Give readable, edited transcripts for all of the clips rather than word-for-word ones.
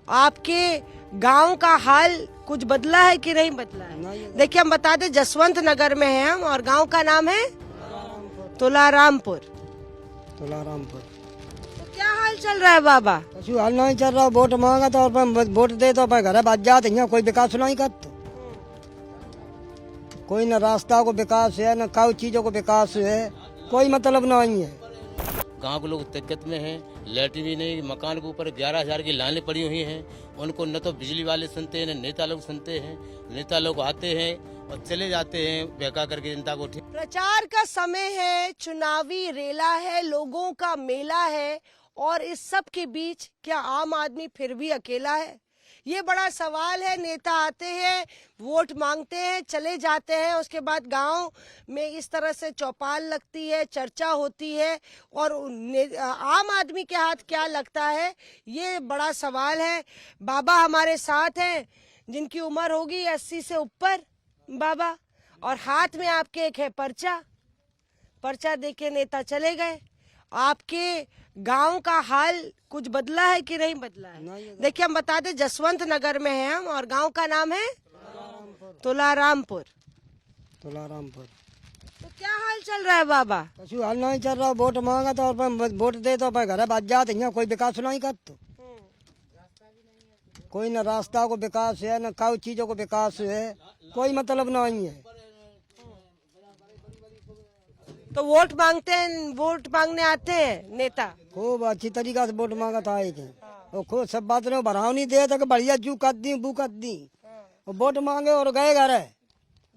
आपके गांव का हाल कुछ बदला है कि नहीं बदला है? देखिए, हम बता दें जसवंत नगर में हैं हम और गांव का नाम है तुलारामपुर। तुलारामपुर। तो क्या हाल चल रहा है बाबा? कछु हाल नहीं चल रहा। वोट मांगा तो अपन वोट दे तो अपन घर बाज जाते, यहाँ कोई विकास नहीं करते। कोई न रास्ता को विकास है, न काउ चीजों को विकास है, कोई मतलब नहीं है। गांव के लोग दिक्कत में हैं, लाइट भी नहीं, मकान के ऊपर 11,000 की लाइनें पड़ी हुई हैं। उनको न तो बिजली वाले सुनते हैं, न नेता लोग सुनते हैं। नेता लोग आते हैं और चले जाते हैं बहका करके जनता को। ठीक, प्रचार का समय है, चुनावी रेला है, लोगों का मेला है और इस सब के बीच क्या आम आदमी फिर भी अकेला है? ये बड़ा सवाल है। नेता आते हैं, वोट मांगते हैं, चले जाते हैं, उसके बाद गांव में इस तरह से चौपाल लगती है, चर्चा होती है और आम आदमी के हाथ क्या लगता है, ये बड़ा सवाल है। बाबा हमारे साथ हैं जिनकी उम्र होगी 80 से ऊपर बाबा, और हाथ में आपके एक है पर्चा देके नेता चले गए। आपके गांव का हाल कुछ बदला है कि नहीं बदला है? देखिए, हम बता दें जसवंत नगर में हैं हम और गांव का नाम है तुलारामपुर। तुलारामपुर। तो क्या हाल चल रहा है बाबा? कछु हाल नहीं चल रहा। वोट मांगा तो अपन वोट दे तो अपन घर बाज जाते, यहाँ कोई विकास नहीं करते। कोई न रास्ता को विकास है, न काउ चीजों को विकास है, कोई मतलब नहीं है। तो वोट मांगते हैं, वोट मांगने आते हैं नेता, खूब अच्छी तरीका से वोट मांगा था आए थे और खूब सब बात ने बढ़ाव नहीं दे तक बढ़िया जू कर दी बू कर दी और वोट मांगे और गए घर।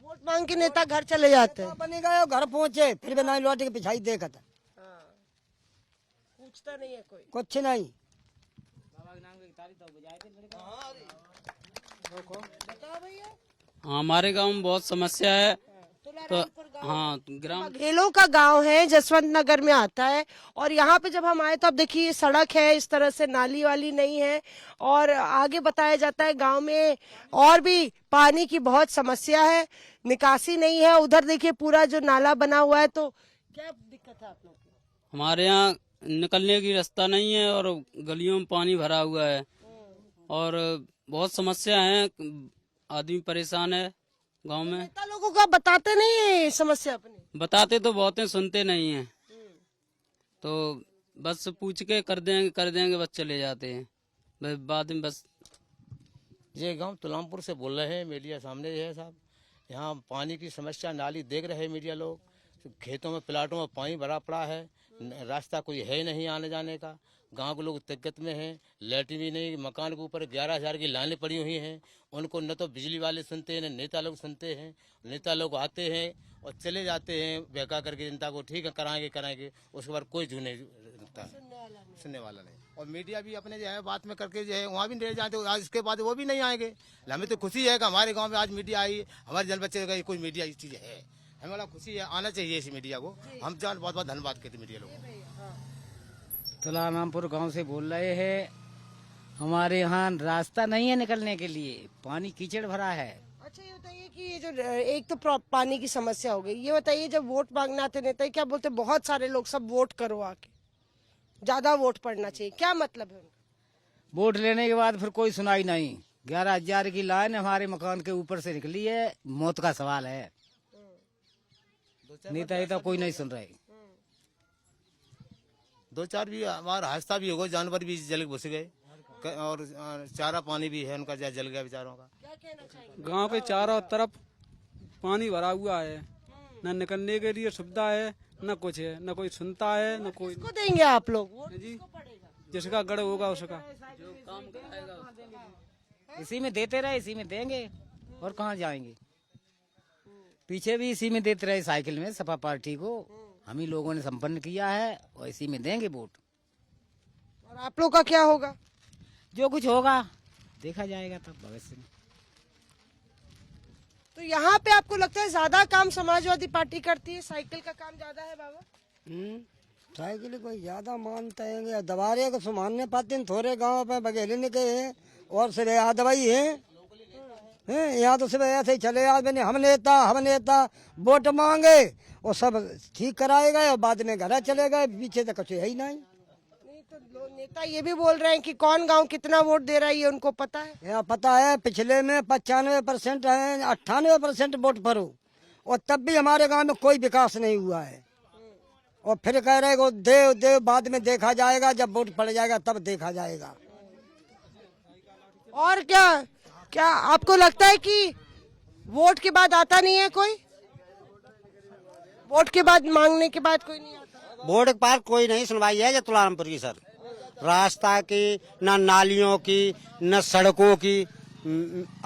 वोट मांग के नेता घर चले जाते हैं। बने गए घर पहुंचे, फिर भी नहीं लौट के पिछाई देखा था। पूछता नहीं है कोई, कुछ नहीं। हमारे गांव में बहुत समस्या है। तो हाँ, ग्राम घेलों का गांव है, जसवंत नगर में आता है और यहाँ पे जब हम आए तो अब देखिए ये सड़क है, इस तरह से नाली वाली नहीं है और आगे बताया जाता है गांव में और भी पानी की बहुत समस्या है, निकासी नहीं है। उधर देखिए पूरा जो नाला बना हुआ है। तो क्या दिक्कत है आप लोग की? हमारे यहाँ निकलने की रास्ता नहीं है और गलियों में पानी भरा हुआ है और बहुत समस्या है। आदमी परेशान है गांव में। नेता लोगों को बताते नहीं है समस्या अपनी? बताते तो बहुत हैं, सुनते नहीं हैं। तो बस पूछ के कर देंगे बस चले जाते हैं। बस बाद में बस। ये गांव तुलामपुर से बोल रहे हैं, मीडिया सामने है साहब। यहाँ पानी की समस्या, नाली देख रहे हैं मीडिया लोग। खेतों में प्लाटों में पानी भरा पड़ा है, रास्ता कोई है नहीं आने जाने का। गांव के लोग दिक्कत में हैं, लाइट भी नहीं, मकान के ऊपर 11,000 की लाइनें पड़ी हुई हैं। उनको न तो बिजली वाले सुनते हैं, न नेता लोग सुनते हैं। नेता लोग आते हैं और चले जाते हैं बहका करके जनता को। ठीक है, कराएंगे, उसके बाद कोई जू नहीं रखता, सुनने वाला नहीं। और मीडिया भी अपने जो है बात में करके जो है वहाँ भी नहीं जाते, आज इसके बाद वो भी नहीं आएंगे। हमें तो खुशी है कि हमारे गाँव में आज मीडिया आई, हमारे जन बच्चे का कोई मीडिया ये चीज़ है। हमें वाला खुशी है, आना चाहिए इस मीडिया को। हम जान बहुत बहुत धन्यवाद कहते मीडिया लोगों। तुलारामपुर गांव से बोल रहे हैं। हमारे यहाँ रास्ता नहीं है निकलने के लिए, पानी कीचड़ भरा है। अच्छा, ये बताइए कि ये जो एक तो पानी की समस्या हो गई, ये बताइए जब वोट मांगने आते नेता क्या बोलते? बहुत सारे लोग सब वोट करो आके, ज्यादा वोट पड़ना चाहिए, क्या मतलब है उनका? वोट लेने के बाद फिर कोई सुनाई नहीं। 11,000 की लाइन हमारे मकान के ऊपर से निकली है, मौत का सवाल है। नेता कोई नहीं सुन रहे। 2-4 भी हमारा हादसा भी हो गया, जानवर भी जल घुस गए और चारा पानी भी है उनका जल गया बेचारों का। क्या कहना चाहिए? गांव के चारों तरफ पानी भरा हुआ है, न निकलने के लिए सुविधा है, न कुछ है, न कोई सुनता है, न कोई। किसको देंगे आप लोग वोट? जी, किसको पड़ेगा? जिसका गढ़ होगा उसका। इसी में देते रहे, इसी में देंगे और कहाँ जाएंगे। पीछे भी इसी में देते रहे, साइकिल में सपा पार्टी को हम ही लोगों ने संपन्न किया है और इसी में देंगे वोट। और आप लोग का क्या होगा? जो कुछ होगा देखा जाएगा तब भविष्य में। तो यहाँ पे आपको लगता है ज्यादा काम समाजवादी पार्टी करती है, साइकिल का काम ज्यादा है बाबा? साइकिल कोई ज्यादा मानते हैं, दबारे को सुमानने पाते हैं। थोड़े गाँव पे बघेले के हैं और सिर्फ यहाँ दवाई है, यहाँ तो सिर्फ ऐसे ही चले आदमी हम नेता वोट मांगे और सब ठीक कराए गए और बाद में घर चले गए, पीछे तो कुछ है ही नहीं। नहीं तो नेता ये भी बोल रहे हैं कि कौन गांव कितना वोट दे रहा है ये उनको पता है। यहाँ पता है, पिछले में 95% है, 98% वोट पर हो, और तब भी हमारे गांव में कोई विकास नहीं हुआ है। और फिर कह रहे को देव देव बाद में देखा जाएगा, जब वोट पड़ जाएगा तब देखा जाएगा। और क्या क्या आपको लगता है कि वोट के बाद आता नहीं है कोई? वोट के बाद मांगने के बाद कोई नहीं आता? वोट के बाद कोई नहीं सुनवाई है जो तुलारामपुर की सर। रास्ता की, न नालियों की, न सड़कों की।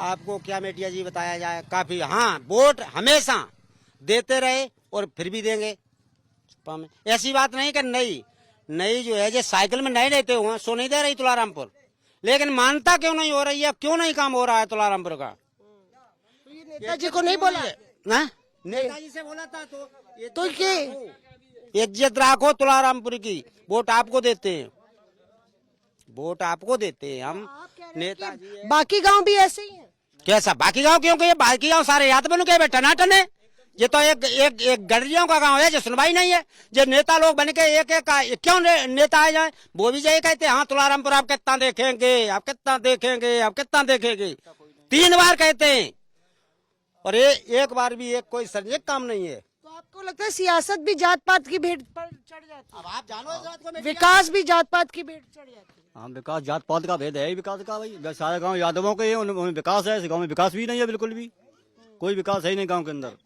आपको क्या मेटिया जी बताया जाए, काफी। हाँ, वोट हमेशा देते रहे और फिर भी देंगे। ऐसी बात नहीं कि नई जो है जो साइकिल में नहीं देते हुए सो नहीं दे रही तुलारामपुर, लेकिन मानता क्यों नहीं हो रही है, क्यों नहीं काम हो रहा है तुलारामपुर का? तो ये नेताजी को नहीं बोला ना, नेताजी से बोला था तो ये इज्जत राखो तुलारामपुर की। वोट आपको देते हैं, वोट आपको देते हैं हम। नेताजी बाकी गांव भी ऐसे ही हैं। कैसा बाकी गांव? क्योंकि ये बाकी गांव सारे याद बन गए टनाटन है। ये तो एक गडरियों का गांव है जो सुनवाई नहीं है। जो नेता लोग बन के एक क्यों नेता आ जाए, वो भी यही कहते हैं हाँ तुलारामपुर आप कितना देखेंगे, आप कितना देखेंगे, आप कितना देखेंगे। 3 बार कहते हैं और एक बार भी एक कोई सर्जिक काम नहीं है। तो आपको लगता है सियासत भी जात पात की भेंट पर चढ़ जाती अब आप जानो इस बात को। है, विकास भी जात पात की भेंट चढ़ जाती है? हाँ, विकास जात पात का भेद है ही विकास का भाई। सारे गांव यादवों के हैं, उनमें विकास है, इस गांव में विकास भी नहीं है, बिल्कुल भी कोई विकास है ही नहीं गांव के अंदर।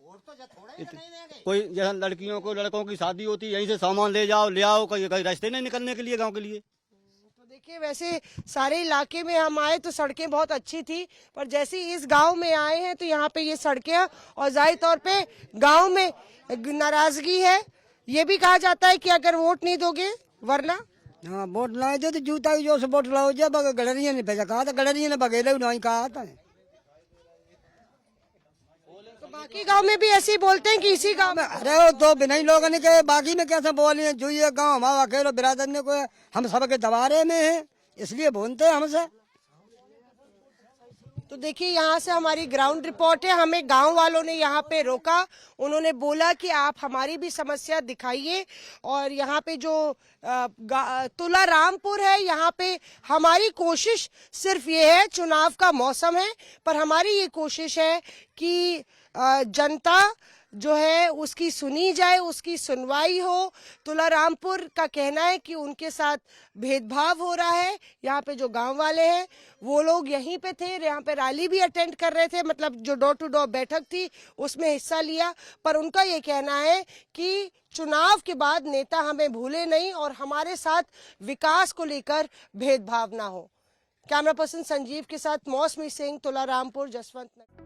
कोई जैसा लड़कियों को लड़कों की शादी होती है, यहीं से सामान ले आओ, कहीं रास्ते नहीं निकलने के लिए गांव के लिए। तो देखिए, वैसे सारे इलाके में हम आए तो सड़कें बहुत अच्छी थी, पर जैसे ही इस गांव में आए हैं तो यहाँ पे ये सड़कें, और जाहिर तौर पे गांव में नाराजगी है। ये भी कहा जाता है कि अगर वोट नहीं दोगे वरना। हाँ, वोट लाए थे तो जूता की जो से वोट लाओ, जब गडरिया ने भेजा, कहा था गडरिया ने बगेले नहीं कहा था। बाकी गांव में भी ऐसे ही बोलते हैं कि इसी गांव में। अरे वो तो बिना ही लोगों ने कहे, बाकी में कैसे बोलिए, जो ये गांव हमारा अकेले बिरादर ने को हम सबके दबारे में है, इसलिए बोलते हैं हमसे। तो देखिए, यहाँ से हमारी ग्राउंड रिपोर्ट है। हमें गांव वालों ने यहाँ पे रोका, उन्होंने बोला कि आप हमारी भी समस्या दिखाइए, और यहाँ पे जो तुलारामपुर है, यहाँ पे हमारी कोशिश सिर्फ ये है, चुनाव का मौसम है, पर हमारी ये कोशिश है कि जनता जो है उसकी सुनी जाए, उसकी सुनवाई हो। तुलारामपुर का कहना है कि उनके साथ भेदभाव हो रहा है। यहाँ पे जो गांव वाले हैं वो लोग यहीं पे थे, यहाँ पे रैली भी अटेंड कर रहे थे, मतलब जो डोर टू डोर बैठक थी उसमें हिस्सा लिया, पर उनका ये कहना है कि चुनाव के बाद नेता हमें भूले नहीं और हमारे साथ विकास को लेकर भेदभाव ना हो। कैमरा पर्सन संजीव के साथ मौसमी सिंह, तुलारामपुर, जसवंत नगर।